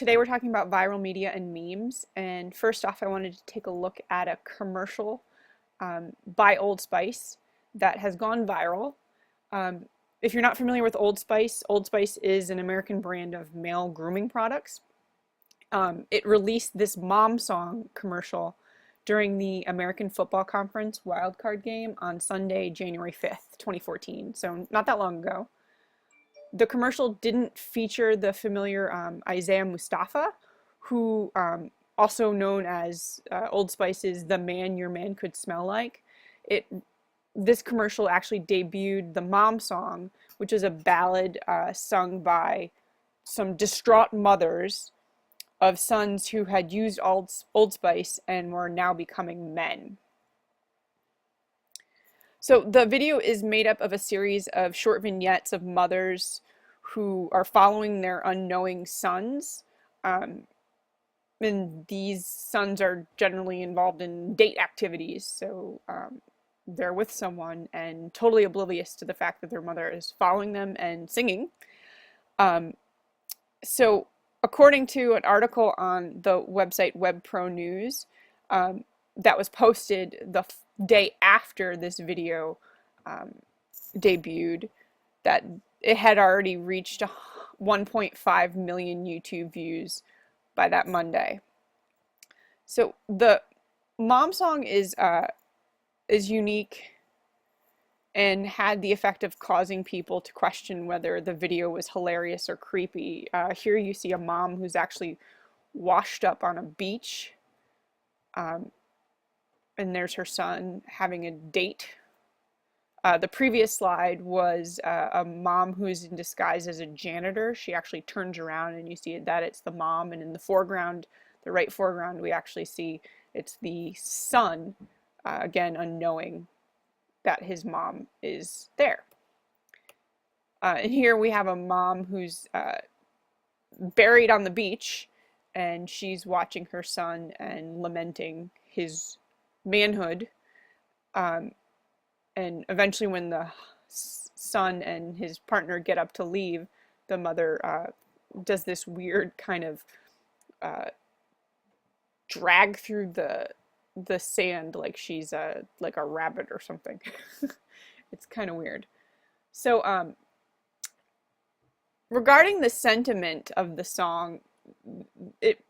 today we're talking about viral media and memes. And first off, I wanted to take a look at a commercial by Old Spice that has gone viral. If you're not familiar with Old Spice is an American brand of male grooming products. It released this mom song commercial during the American Football Conference wildcard game on Sunday, January 5th, 2014. So not that long ago. The commercial didn't feature the familiar Isaiah Mustafa, who also known as Old Spice's "The Man Your Man Could Smell Like." This commercial actually debuted the Mom Song, which is a ballad sung by some distraught mothers of sons who had used Old Spice and were now becoming men. So the video is made up of a series of short vignettes of mothers who are following their unknowing sons. And these sons are generally involved in date activities. So they're with someone and totally oblivious to the fact that their mother is following them and singing. So according to an article on the website WebPro News, that was posted the day after this video debuted, that it had already reached 1.5 million YouTube views by that Monday. So the Mom Song is unique and had the effect of causing people to question whether the video was hilarious or creepy. Here you see a mom who's actually washed up on a beach. And there's her son having a date. The previous slide was a mom who's in disguise as a janitor. She actually turns around and you see that it's the mom, and in the foreground, the right foreground, we actually see it's the son, again unknowing that his mom is there. And here we have a mom who's buried on the beach, and she's watching her son and lamenting his manhood, and eventually when the son and his partner get up to leave, the mother does this weird kind of drag through the sand like she's like a rabbit or something. It's kind of weird. So regarding the sentiment of the song, it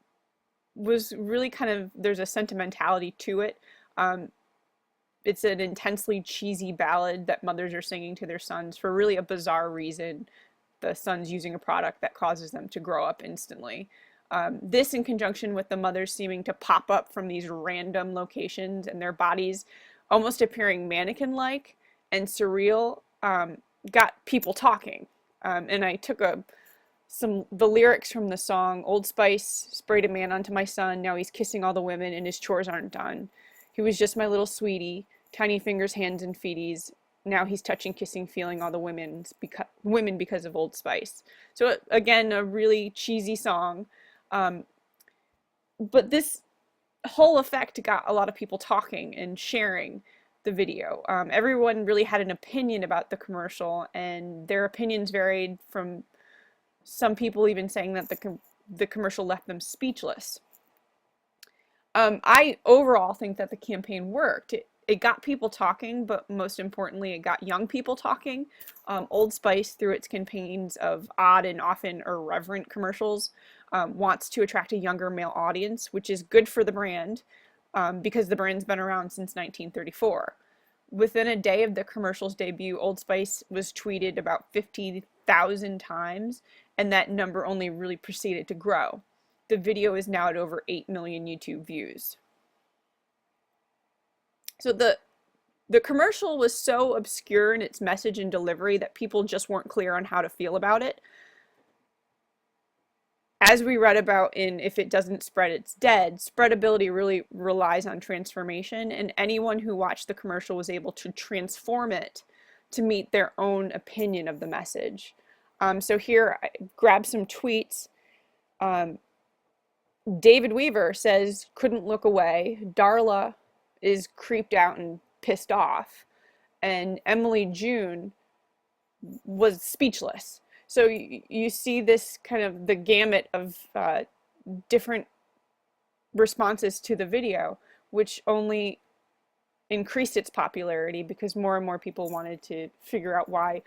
was really kind of, there's a sentimentality to it. It's an intensely cheesy ballad that mothers are singing to their sons for really a bizarre reason. The son's using a product that causes them to grow up instantly. This, in conjunction with the mothers seeming to pop up from these random locations and their bodies almost appearing mannequin-like and surreal, got people talking. And I took the lyrics from the song. Old Spice sprayed a man onto my son. Now he's kissing all the women and his chores aren't done. He was just my little sweetie, tiny fingers, hands, and feeties. Now he's touching, kissing, feeling all the women because of Old Spice. So again, a really cheesy song. But this whole effect got a lot of people talking and sharing the video. Everyone really had an opinion about the commercial, and their opinions varied, from some people even saying that the commercial left them speechless. I overall think that the campaign worked. It got people talking, but most importantly, it got young people talking. Old Spice, through its campaigns of odd and often irreverent commercials, wants to attract a younger male audience, which is good for the brand, because the brand's been around since 1934. Within a day of the commercial's debut, Old Spice was tweeted about 50,000 times, and that number only really proceeded to grow. The video is now at over 8 million YouTube views. So the commercial was so obscure in its message and delivery that people just weren't clear on how to feel about it. As we read about in If It Doesn't Spread, It's Dead, spreadability really relies on transformation, and anyone who watched the commercial was able to transform it to meet their own opinion of the message. So here I grabbed some tweets. David Weaver says, couldn't look away. Darla is creeped out and pissed off. And Emily June was speechless. So you see this kind of the gamut of different responses to the video, which only increased its popularity because more and more people wanted to figure out why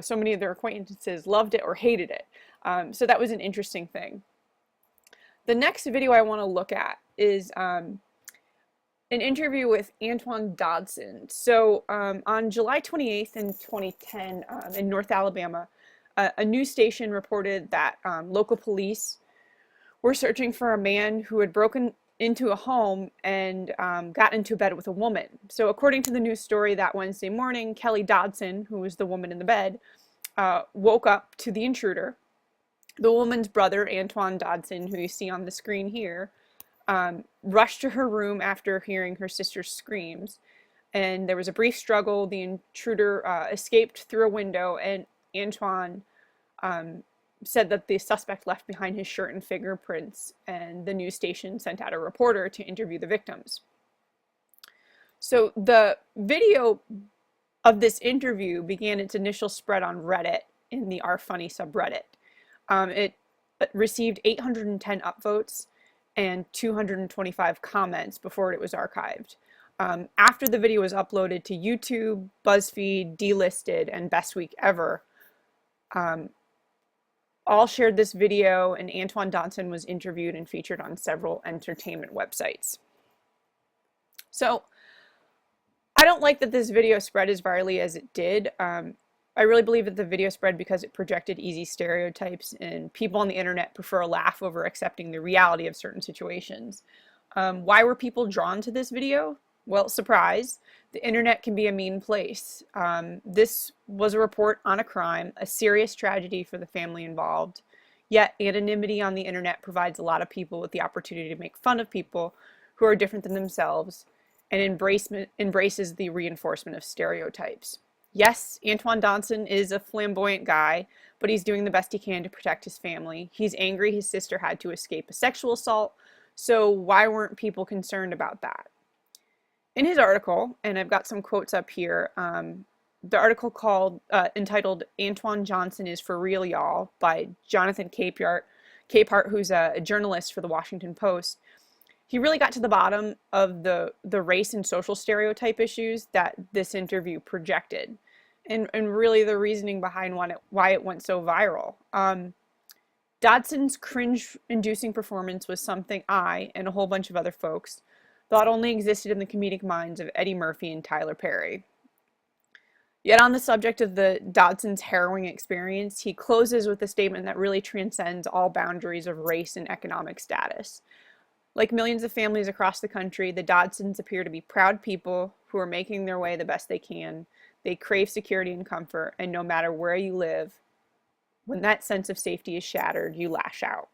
so many of their acquaintances loved it or hated it. So that was an interesting thing. The next video I want to look at is an interview with Antoine Dodson. So on July 28th in 2010 in North Alabama, a news station reported that local police were searching for a man who had broken into a home and got into bed with a woman. So according to the news story that Wednesday morning, Kelly Dodson, who was the woman in the bed, woke up to the intruder. The woman's brother, Antoine Dodson, who you see on the screen here, rushed to her room after hearing her sister's screams. And there was a brief struggle. The intruder escaped through a window, and Antoine said that the suspect left behind his shirt and fingerprints, and the news station sent out a reporter to interview the victims. So the video of this interview began its initial spread on Reddit in the rfunny subreddit. It received 810 upvotes and 225 comments before it was archived. After the video was uploaded to YouTube, BuzzFeed, Delisted, and Best Week Ever, all shared this video, and Antoine Dodson was interviewed and featured on several entertainment websites. So I don't like that this video spread as virally as it did. I really believe that the video spread because it projected easy stereotypes, and people on the internet prefer a laugh over accepting the reality of certain situations. Why were people drawn to this video? Well, surprise, the internet can be a mean place. This was a report on a crime, a serious tragedy for the family involved. Yet anonymity on the internet provides a lot of people with the opportunity to make fun of people who are different than themselves, and embraces the reinforcement of stereotypes. Yes, Antoine Dodson is a flamboyant guy, but he's doing the best he can to protect his family. He's angry his sister had to escape a sexual assault, so why weren't people concerned about that? In his article, and I've got some quotes up here, the article entitled "Antoine Johnson is for Real, Y'all" by Jonathan Capehart, who's a journalist for the Washington Post. He really got to the bottom of the race and social stereotype issues that this interview projected, and really the reasoning behind why it went so viral. Dodson's cringe-inducing performance was something I, and a whole bunch of other folks, thought only existed in the comedic minds of Eddie Murphy and Tyler Perry. Yet on the subject of the Dodson's harrowing experience, he closes with a statement that really transcends all boundaries of race and economic status. Like millions of families across the country, the Dodsons appear to be proud people who are making their way the best they can. They crave security and comfort, and no matter where you live, when that sense of safety is shattered, you lash out.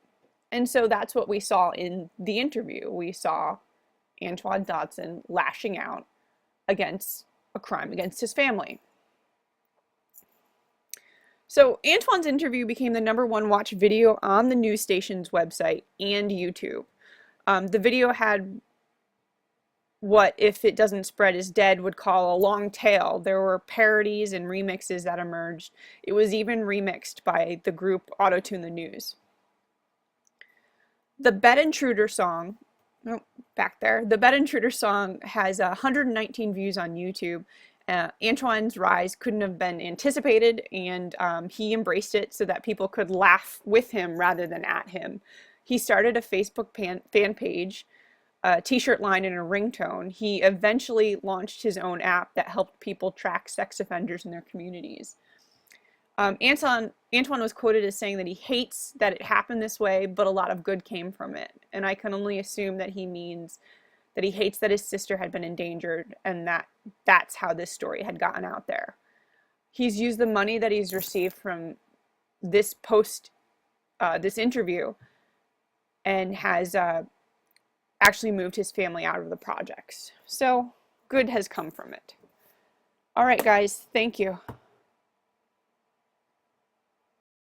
And so that's what we saw in the interview. We saw Antoine Dodson lashing out against a crime against his family. So Antoine's interview became the #1 watched video on the news station's website and YouTube. The video had what, if it doesn't spread is dead, would call a long tail. There were parodies and remixes that emerged. It was even remixed by the group Auto-Tune the News. The Bed Intruder song, the Bed Intruder song has 119 views on YouTube. Antoine's rise couldn't have been anticipated, and he embraced it so that people could laugh with him rather than at him. He started a Facebook fan page, a t-shirt line, and a ringtone. He eventually launched his own app that helped people track sex offenders in their communities. Antoine was quoted as saying that he hates that it happened this way, but a lot of good came from it. And I can only assume that he means that he hates that his sister had been endangered, and that's how this story had gotten out there. He's used the money that he's received from this this interview, and has actually moved his family out of the projects. So good has come from it. All right, guys, thank you.